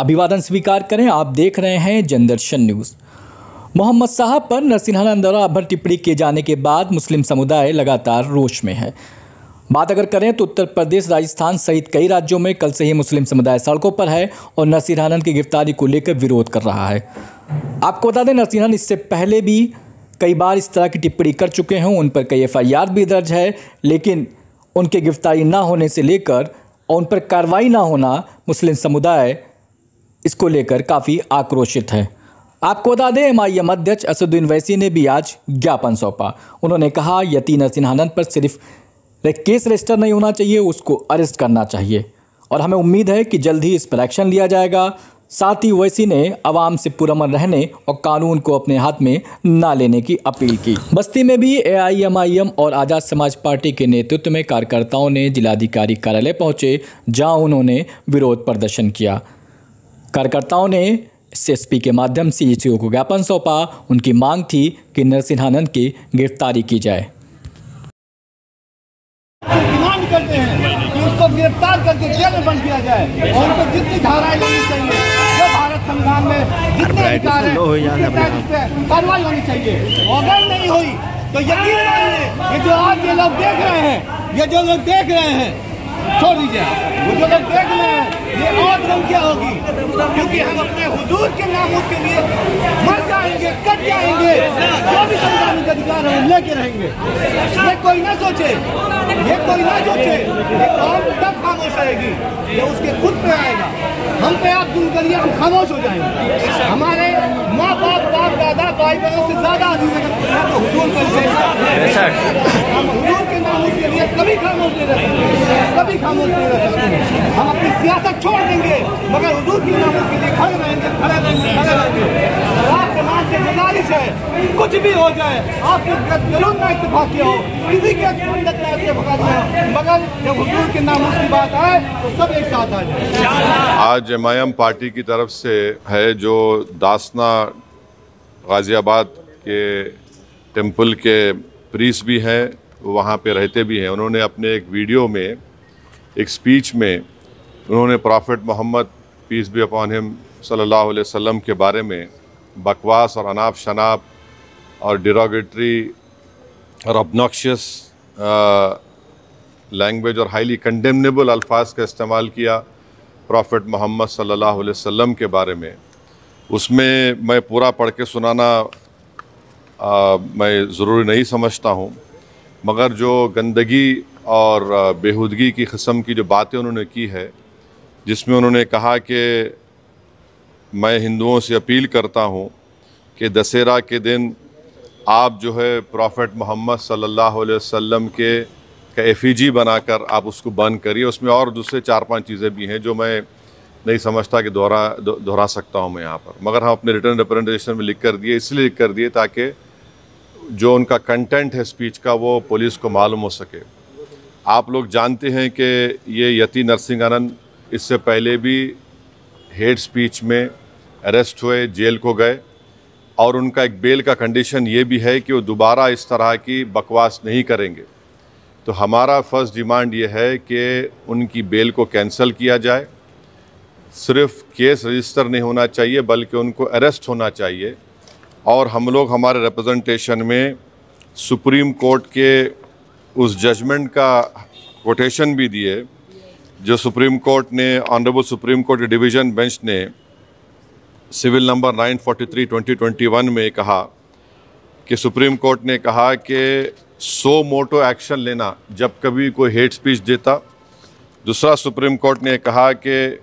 अभिवादन स्वीकार करें। आप देख रहे हैं जनदर्शन न्यूज़। मोहम्मद साहब पर नरसिंहानंद द्वारा अभद्र टिप्पणी किए जाने के बाद मुस्लिम समुदाय लगातार रोष में है। बात अगर करें तो उत्तर प्रदेश, राजस्थान सहित कई राज्यों में कल से ही मुस्लिम समुदाय सड़कों पर है और नरसिंहानंद की गिरफ्तारी को लेकर विरोध कर रहा है। आपको बता दें, नरसिंहानंद इससे पहले भी कई बार इस तरह की टिप्पणी कर चुके हैं। उन पर कई FIR भी दर्ज है, लेकिन उनके गिरफ्तारी ना होने से लेकर और उन पर कार्रवाई ना होना, मुस्लिम समुदाय इसको लेकर काफ़ी आक्रोशित है। आपको बता दें, MIM अध्यक्ष असदुद्दीन ओवैसी ने भी आज ज्ञापन सौंपा। उन्होंने कहा, यति नरसिंहानंद पर सिर्फ केस रजिस्टर नहीं होना चाहिए, उसको अरेस्ट करना चाहिए और हमें उम्मीद है कि जल्द ही इस पर एक्शन लिया जाएगा। साथ ही ओवैसी ने आवाम से पुरअमन रहने और कानून को अपने हाथ में ना लेने की अपील की। बस्ती में भी AIMIM और आज़ाद समाज पार्टी के नेतृत्व में कार्यकर्ताओं ने जिलाधिकारी कार्यालय पहुंचे, जहां उन्होंने विरोध प्रदर्शन किया। कार्यकर्ताओं ने SSP के माध्यम से ECO को ज्ञापन सौंपा। उनकी मांग थी कि नरसिंहानंद की गिरफ्तारी की जाए। डिमांड करते हैं कि उसको गिरफ्तार करके जेल में बंद किया जाए और उनको जितनी धाराएं लेनी चाहिए, जो भारत संविधान में जितने अधिकार हैं कार्रवाई होनी चाहिए। अगर नहीं हुई तो यकीन मानिए, ये जो आज ये लोग देख रहे हैं, ये जो लोग देख रहे हैं, छोड़ दीजिए, वो जो लोग देख रहे हैं, ये और क्या होगी, क्योंकि हम अपने हुजूर के नाम उसके लिए मर जाएंगे, कट जाएंगे, जो भी संवैधानिक अधिकार है लेके रहेंगे। ये कोई ना सोचे, ये कोई ना सोचे, ये कौन तब खामोश रहेगी जब उसके खुद पे आएगा। हम पे आप दूर करिए, हम खामोश हो जाएंगे। हमारे माँ बाप, बाप दादा, भाई बहनों से ज्यादा अजीज है तो हुजूर हम हुजूर के नाम उसके लिए कभी खामोश नहीं रह सकते, कभी खामोश नहीं रह सकते। हम अपनी सियासत छोड़ देंगे, मगर हुजूर की नाम उसके लिए खड़े रहेंगे, खड़े रहेंगे, खड़े रहेंगे। आप समाज से गुजारिश है, कुछ भी हो जाए, आपके जरूर ना इत्तेफाक किया हो, किसी के इत्तेफाक हो, मगर जब हुजूर के नाम उसकी बात आए तो सब एक साथ आ जाए। आज MIM पार्टी की तरफ से है, जो दासना गाजियाबाद के टेम्पल के प्रीस्ट भी हैं, वहाँ पे रहते भी हैं। उन्होंने अपने एक वीडियो में, एक स्पीच में, उन्होंने prophet Muhammad peace be upon him सल्लल्लाहु अलैहि वसल्लम के बारे में बकवास और अनाप शनाप और डिरोगेटरी और ऑब्नॉक्शियस लैंग्वेज और हाईली कंडेमनेबल अल्फाज का इस्तेमाल किया प्रॉफेट मोहम्मद सल्लल्लाहु अलैहि वसल्लम के बारे में। उसमें मैं पूरा पढ़ के सुनाना मैं ज़रूरी नहीं समझता हूँ, मगर जो गंदगी और बेहूदगी की किस्म की जो बातें उन्होंने की है, जिसमें उन्होंने कहा कि मैं हिंदुओं से अपील करता हूँ कि दशहरा के दिन आप जो है प्रॉफेट मोहम्मद सल्लल्लाहु अलैहि वसल्लम के का एफिजी बनाकर आप उसको बंद करिए। उसमें और दूसरे 4-5 चीज़ें भी हैं जो मैं नहीं समझता कि दोहरा सकता हूँ मैं यहाँ पर, मगर हम अपने रिटर्न रिप्रेजेंटेशन में लिख कर दिए, इसलिए लिख कर दिए ताकि जो उनका कंटेंट है स्पीच का वो पुलिस को मालूम हो सके। आप लोग जानते हैं कि ये यति नरसिंहानंद इससे पहले भी हेट स्पीच में अरेस्ट हुए, जेल को गए, और उनका एक बेल का कंडीशन ये भी है कि वो दोबारा इस तरह की बकवास नहीं करेंगे। तो हमारा फर्स्ट डिमांड ये है कि उनकी बेल को कैंसिल किया जाए। सिर्फ केस रजिस्टर नहीं होना चाहिए, बल्कि उनको अरेस्ट होना चाहिए। और हम लोग हमारे रिप्रेजेंटेशन में सुप्रीम कोर्ट के उस जजमेंट का कोटेशन भी दिए, जो सुप्रीम कोर्ट ने, honourable supreme court division bench ने सिविल नंबर 943/2021 में कहा कि सुप्रीम कोर्ट ने कहा कि सो मोटो एक्शन लेना जब कभी कोई हेट स्पीच देता। दूसरा, सुप्रीम कोर्ट ने कहा कि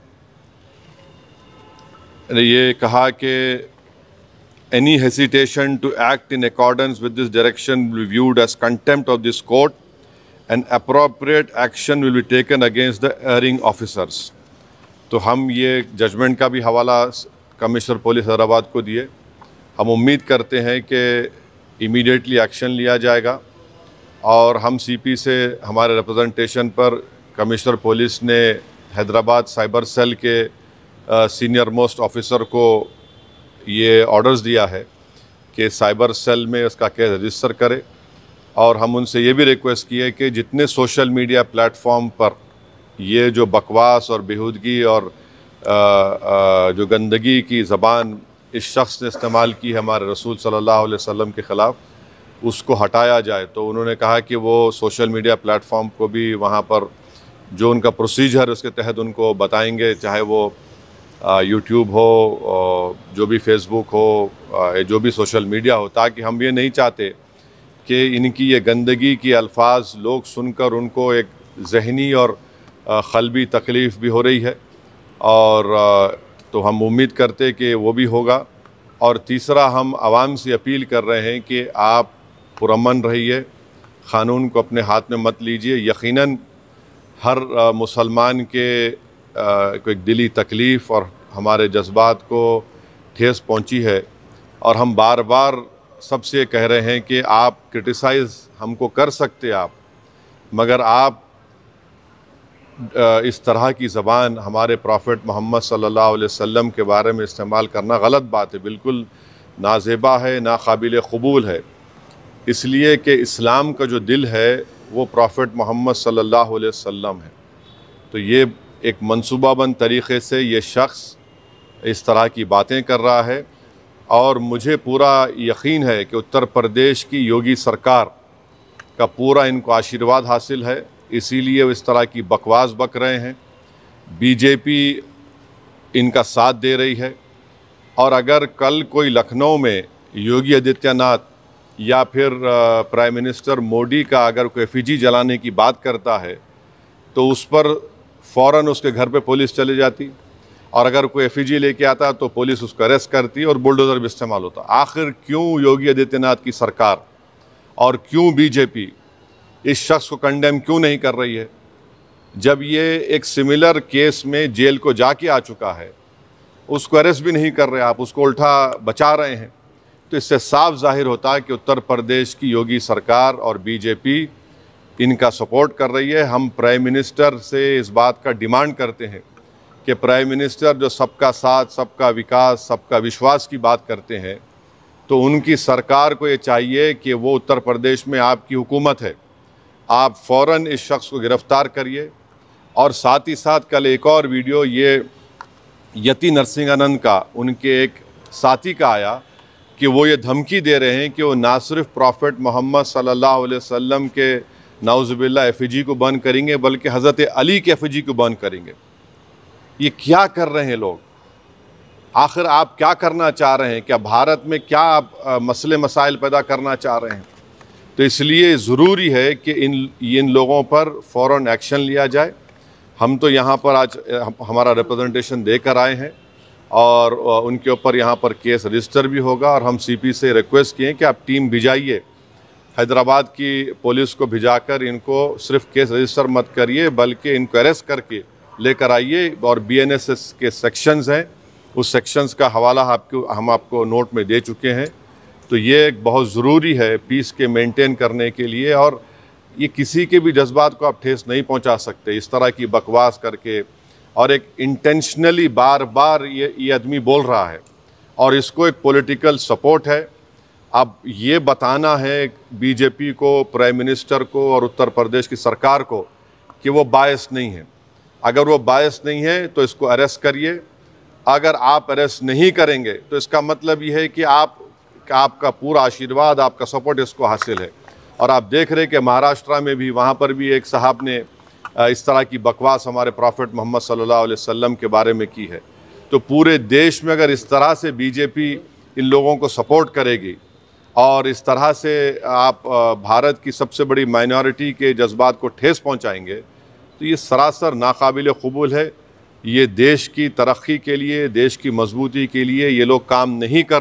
any hesitation to act in accordance with this direction will be viewed as contempt of this court and appropriate action will be taken against the erring officers। तो हम ये judgement का भी हवाला कमिश्नर पुलिस हैदराबाद को दिए। हम उम्मीद करते हैं कि इमीडिएटली एक्शन लिया जाएगा और हम CP से हमारे रिप्रेजेंटेशन पर कमिश्नर पुलिस ने हैदराबाद साइबर सेल के सीनियर मोस्ट ऑफिसर को ये ऑर्डर्स दिया है कि साइबर सेल में इसका केस रजिस्टर करे। और हम उनसे ये भी रिक्वेस्ट की है कि जितने सोशल मीडिया प्लेटफॉर्म पर ये जो बकवास और बेहूदगी और जो गंदगी की ज़बान इस शख्स ने इस्तेमाल की है हमारे रसूल सल्लल्लाहु अलैहि वसल्लम के ख़िलाफ़, उसको हटाया जाए। तो उन्होंने कहा कि वो सोशल मीडिया प्लेटफॉर्म को भी वहाँ पर जो उनका प्रोसीजर उसके तहत उनको बताएंगे, चाहे वो यूट्यूब हो, जो भी फेसबुक हो, जो भी सोशल मीडिया हो, ताकि हम ये नहीं चाहते कि इनकी ये गंदगी की अल्फाज लोग सुनकर उनको एक ज़हनी और क़ल्बी तकलीफ़ भी हो रही है, और तो हम उम्मीद करते कि वो भी होगा। और तीसरा, हम आवाम से अपील कर रहे हैं कि आप पुरअमन रहिए, क़ानून को अपने हाथ में मत लीजिए। यकीनन हर मुसलमान के को एक दिली तकलीफ़ और हमारे जज्बात को ठेस पहुंची है, और हम बार बार सबसे कह रहे हैं कि आप क्रिटिसाइज़ हमको कर सकते आप, मगर आप इस तरह की ज़बान हमारे प्रॉफिट मोहम्मद सल्लल्लाहु अलैहि वसल्लम के बारे में इस्तेमाल करना गलत बात है, बिल्कुल नाज़ेबा है, नाकाबिल क़बूल है। इसलिए कि इस्लाम का जो दिल है वो प्रॉफिट मोहम्मद सल्लल्लाहु अलैहि वसल्लम है। तो ये एक मंसूबाबंद तरीक़े से ये शख्स इस तरह की बातें कर रहा है, और मुझे पूरा यकीन है कि उत्तर प्रदेश की योगी सरकार का पूरा इनको आशीर्वाद हासिल है, इसीलिए वो इस तरह की बकवास बक रहे हैं। बीजेपी इनका साथ दे रही है, और अगर कल कोई लखनऊ में योगी आदित्यनाथ या फिर प्राइम मिनिस्टर मोदी का अगर कोई एफिजी जलाने की बात करता है तो उस पर फ़ौरन उसके घर पे पुलिस चली जाती, और अगर कोई एफिजी लेके आता तो पुलिस उसको अरेस्ट करती और बुलडोज़र भी इस्तेमाल होता। आखिर क्यों योगी आदित्यनाथ की सरकार और क्यों बीजेपी इस शख्स को कंडेम क्यों नहीं कर रही है? जब ये एक सिमिलर केस में जेल को जाके आ चुका है, उसको अरेस्ट भी नहीं कर रहे आप, उसको उल्टा बचा रहे हैं। तो इससे साफ जाहिर होता है कि उत्तर प्रदेश की योगी सरकार और बीजेपी इनका सपोर्ट कर रही है। हम प्राइम मिनिस्टर से इस बात का डिमांड करते हैं कि प्राइम मिनिस्टर जो सबका साथ, सबका विकास, सबका विश्वास की बात करते हैं, तो उनकी सरकार को ये चाहिए कि वो उत्तर प्रदेश में आपकी हुकूमत है, आप फ़ौरन इस शख्स को गिरफ़्तार करिए। और साथ ही साथ कल एक और वीडियो ये यति नरसिंहानंद का, उनके एक साथी का आया कि वो ये धमकी दे रहे हैं कि वो ना सिर्फ प्रॉफिट मोहम्मद सल्लल्लाहु अलैहि वसल्लम के नाउज़ुबिल्लाह एफिजी को बंद करेंगे, बल्कि हज़रत अली के एफिजी को बंद करेंगे। ये क्या कर रहे हैं लोग? आखिर आप क्या करना चाह रहे हैं? क्या भारत में क्या आप मसले मसाइल पैदा करना चाह रहे हैं? तो इसलिए ज़रूरी है कि इन लोगों पर फ़ौरन एक्शन लिया जाए। हम तो यहाँ पर आज हमारा रिप्रेजेंटेशन देकर आए हैं, और उनके ऊपर यहाँ पर केस रजिस्टर भी होगा, और हम सीपी से रिक्वेस्ट किए कि आप टीम भिजाइए, हैदराबाद की पुलिस को भिजाकर इनको सिर्फ केस रजिस्टर मत करिए, बल्कि इनको अरेस्ट करके लेकर आइए। और BNSS के सेक्शंस हैं, उस सेक्शंस का हवाला हम आपको नोट में दे चुके हैं। तो ये बहुत ज़रूरी है पीस के मेंटेन करने के लिए, और ये किसी के भी जज्बात को आप ठेस नहीं पहुंचा सकते इस तरह की बकवास करके। और एक इंटेंशनली बार बार ये आदमी बोल रहा है, और इसको एक पॉलिटिकल सपोर्ट है। अब ये बताना है बीजेपी को, प्राइम मिनिस्टर को और उत्तर प्रदेश की सरकार को कि वो बायस नहीं है। अगर वो बायस नहीं है तो इसको अरेस्ट करिए। अगर आप अरेस्ट नहीं करेंगे तो इसका मतलब ये है कि आपका पूरा आशीर्वाद, आपका सपोर्ट इसको हासिल है। और आप देख रहे हैं कि महाराष्ट्र में भी, वहाँ पर भी एक साहब ने इस तरह की बकवास हमारे प्रॉफिट मोहम्मद सल्लल्लाहु अलैहि वसल्लम के बारे में की है। तो पूरे देश में अगर इस तरह से बीजेपी इन लोगों को सपोर्ट करेगी, और इस तरह से आप भारत की सबसे बड़ी माइनॉरिटी के जज्बात को ठेस पहुंचाएंगे, तो ये सरासर नाकाबिल क़बूल है। ये देश की तरक्की के लिए, देश की मजबूती के लिए ये लोग काम नहीं कर